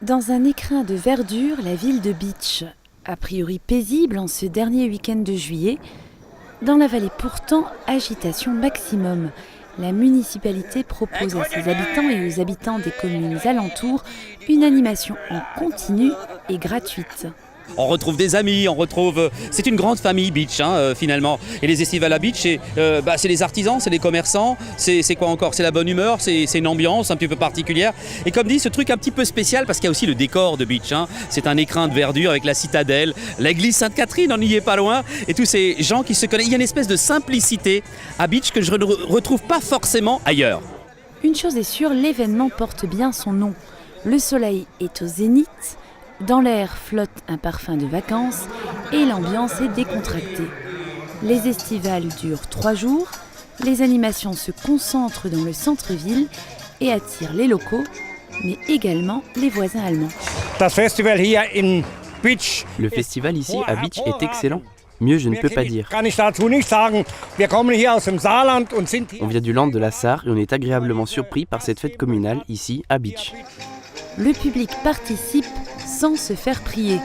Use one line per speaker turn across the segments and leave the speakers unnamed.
Dans un écrin de verdure, la ville de Bitche, a priori paisible en ce dernier week-end de juillet, dans la vallée pourtant agitation maximum. La municipalité propose à ses habitants et aux habitants des communes alentours une animation en continu et gratuite.
On retrouve des amis, c'est une grande famille Bitche finalement. Et les estivales à Bitche, c'est les artisans, c'est les commerçants, c'est quoi encore? C'est la bonne humeur, c'est une ambiance un petit peu particulière. Et comme dit, ce truc un petit peu spécial parce qu'il y a aussi le décor de Bitche. C'est un écrin de verdure avec la citadelle, l'église Sainte-Catherine, on n'y est pas loin. Et tous ces gens qui se connaissent. Il y a une espèce de simplicité à Bitche que je ne retrouve pas forcément ailleurs.
Une chose est sûre, l'événement porte bien son nom. Le soleil est au zénith. Dans l'air flotte un parfum de vacances et l'ambiance est décontractée. Les estivales durent 3 jours, les animations se concentrent dans le centre-ville et attirent les locaux, mais également les voisins allemands.
Le festival
ici à Bitche est excellent. Mieux je ne peux pas dire. On vient du Land de la Sarre et on est agréablement surpris par cette fête communale ici à Bitche.
Le public participe sans se faire prier.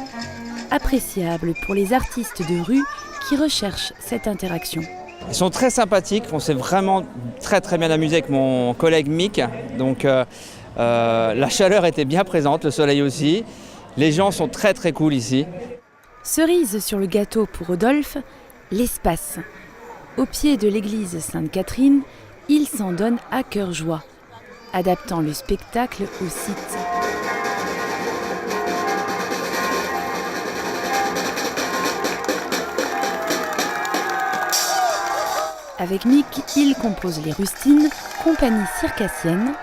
Appréciable pour les artistes de rue qui recherchent cette interaction.
Ils sont très sympathiques, on s'est vraiment très bien amusé avec mon collègue Mick. Donc la chaleur était bien présente, le soleil aussi. Les gens sont très cool ici.
Cerise sur le gâteau pour Rodolphe, l'espace. Au pied de l'église Sainte-Catherine, il s'en donne à cœur joie, adaptant le spectacle au site. Avec Mick, ils composent les Rustines, compagnie circassienne.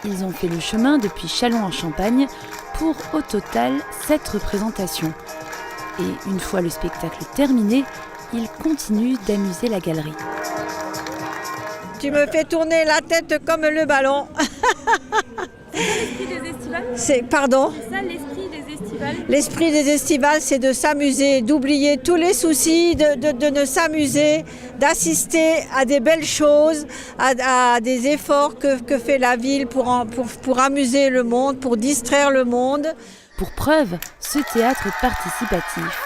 Ils ont fait le chemin depuis Châlons-en-Champagne pour au total 7 représentations. Et une fois le spectacle terminé, ils continuent d'amuser la galerie.
Tu me fais tourner la tête comme le ballon.
C'est ça l'esprit des estivales ?
Pardon ?
C'est ça l'esprit des estivales ?
L'esprit des estivales, c'est de s'amuser, d'oublier tous les soucis, de ne s'amuser, d'assister à des belles choses, à des efforts que fait la ville pour amuser le monde, pour distraire le monde.
Pour preuve, ce théâtre participatif.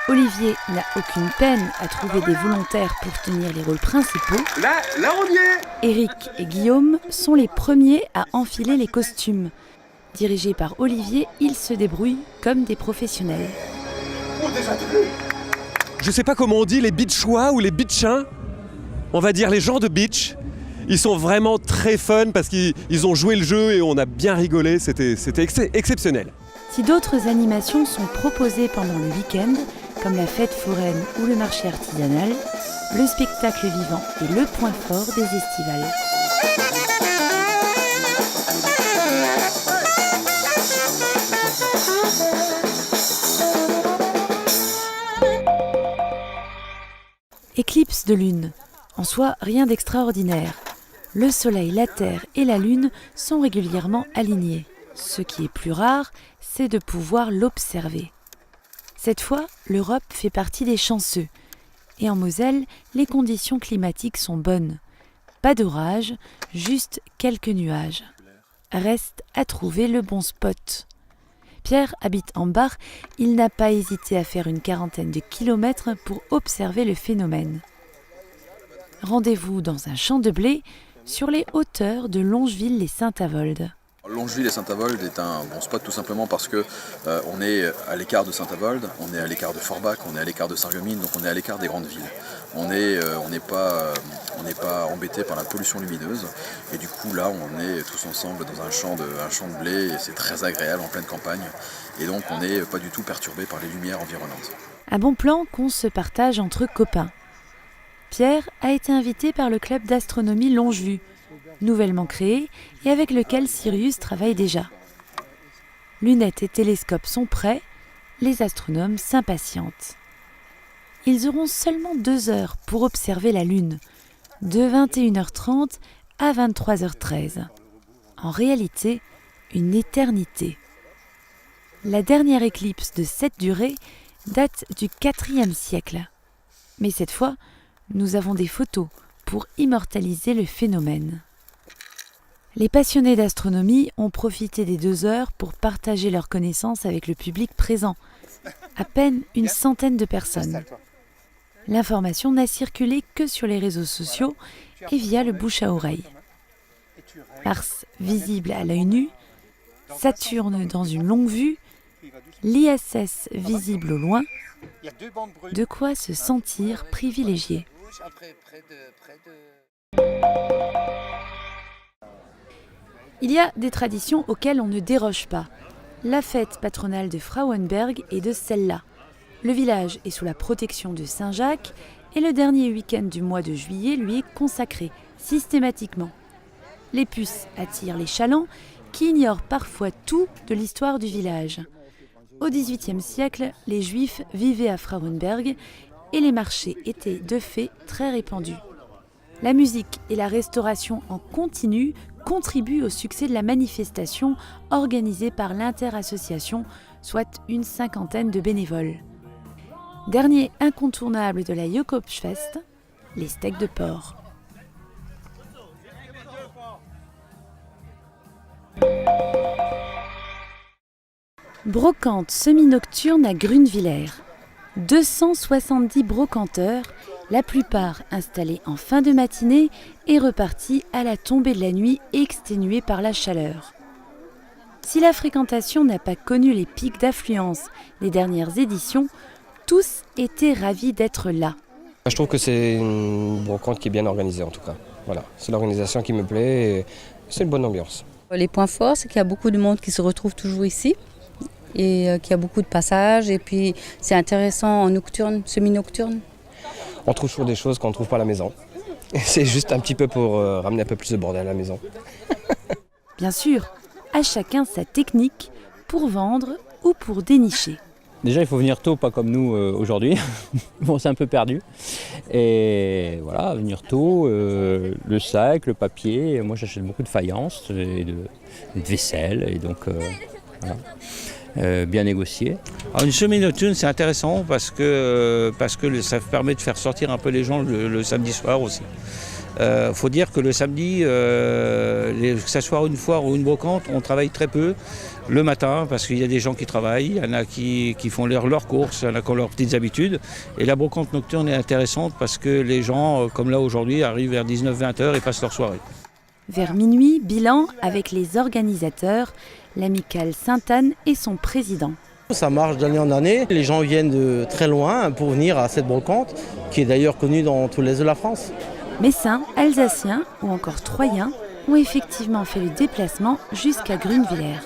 Olivier n'a aucune peine à trouver des volontaires pour tenir les rôles principaux.
Là on y est.
Éric et Guillaume sont les premiers à enfiler les costumes. Dirigés par Olivier, ils se débrouillent comme des professionnels.
Je sais pas comment on dit, les bitchois ou les bitchins. On va dire les gens de Bitche. Ils sont vraiment très fun parce qu'ils ont joué le jeu et on a bien rigolé. C'était exceptionnel.
Si d'autres animations sont proposées pendant le week-end, comme la fête foraine ou le marché artisanal, le spectacle vivant est le point fort des estivales. Éclipse de lune. En soi, rien d'extraordinaire. Le soleil, la terre et la lune sont régulièrement alignés. Ce qui est plus rare, c'est de pouvoir l'observer. Cette fois, l'Europe fait partie des chanceux. Et en Moselle, les conditions climatiques sont bonnes. Pas d'orage, juste quelques nuages. Reste à trouver le bon spot. Pierre habite en Bar, il n'a pas hésité à faire une 40aine de kilomètres pour observer le phénomène. Rendez-vous dans un champ de blé sur les hauteurs de Longeville-les-Saint-Avold.
Longeville et Saint-Avold est un bon spot tout simplement parce que on est à l'écart de Saint-Avold, on est à l'écart de Forbach, on est à l'écart de Sarreguemines, donc on est à l'écart des grandes villes. On n'est pas embêté par la pollution lumineuse et du coup là on est tous ensemble dans un champ de blé et c'est très agréable en pleine campagne et donc on n'est pas du tout perturbé par les lumières environnantes.
Un bon plan qu'on se partage entre copains. Pierre a été invité par le club d'astronomie Longevue, nouvellement créé et avec lequel Sirius travaille déjà. Lunettes et télescopes sont prêts, les astronomes s'impatientent. Ils auront seulement 2 heures pour observer la Lune, de 21h30 à 23h13. En réalité, une éternité. La dernière éclipse de cette durée date du IVe siècle. Mais cette fois, nous avons des photos pour immortaliser le phénomène. Les passionnés d'astronomie ont profité des 2 heures pour partager leurs connaissances avec le public présent. À peine une centaine de personnes. L'information n'a circulé que sur les réseaux sociaux et via le bouche à oreille. Mars visible à l'œil nu, Saturne dans une longue vue, l'ISS visible au loin, de quoi se sentir privilégié. Il y a des traditions auxquelles on ne déroge pas. La fête patronale de Frauenberg est de celle-là. Le village est sous la protection de Saint-Jacques et le dernier week-end du mois de juillet lui est consacré, systématiquement. Les puces attirent les chalands qui ignorent parfois tout de l'histoire du village. Au XVIIIe siècle, les Juifs vivaient à Frauenberg et les marchés étaient de fait très répandus. La musique et la restauration en continu contribuent au succès de la manifestation organisée par l'Interassociation, soit une 50aine de bénévoles. Dernier incontournable de la Jakobsfest, les steaks de porc. Brocante semi-nocturne à Grunewiller. 270 brocanteurs, la plupart installés en fin de matinée et repartis à la tombée de la nuit exténués par la chaleur. Si la fréquentation n'a pas connu les pics d'affluence des dernières éditions, tous étaient ravis d'être là.
Je trouve que c'est une brocante qui est bien organisée en tout cas. Voilà, c'est l'organisation qui me plaît et c'est une bonne ambiance.
Les points forts, c'est qu'il y a beaucoup de monde qui se retrouve toujours ici et qu'il y a beaucoup de passages et puis c'est intéressant en nocturne, semi-nocturne.
On trouve toujours des choses qu'on ne trouve pas à la maison. Et c'est juste un petit peu pour ramener un peu plus de bordel à la maison.
Bien sûr, à chacun sa technique pour vendre ou pour dénicher.
Déjà, il faut venir tôt, pas comme nous aujourd'hui. Bon, c'est un peu perdu. Et voilà, venir tôt, le sac, le papier. Moi, j'achète beaucoup de faïence et de vaisselle. Et donc, voilà. Bien négocié.
Alors, une semi-nocturne, c'est intéressant parce que ça permet de faire sortir un peu les gens le samedi soir aussi. Faut dire que le samedi, que ce soit une foire ou une brocante, on travaille très peu le matin parce qu'il y a des gens qui travaillent, il y en a qui font leurs courses, il y en a qui ont leurs petites habitudes. Et la brocante nocturne est intéressante parce que les gens, comme là aujourd'hui, arrivent vers 19-20 heures et passent leur soirée.
Vers minuit, bilan avec les organisateurs, l'amicale Sainte-Anne et son président.
Ça marche d'année en année. Les gens viennent de très loin pour venir à cette brocante, qui est d'ailleurs connue dans tout l'est de la France.
Messins, Alsaciens ou encore Troyens ont effectivement fait le déplacement jusqu'à Grunewiller.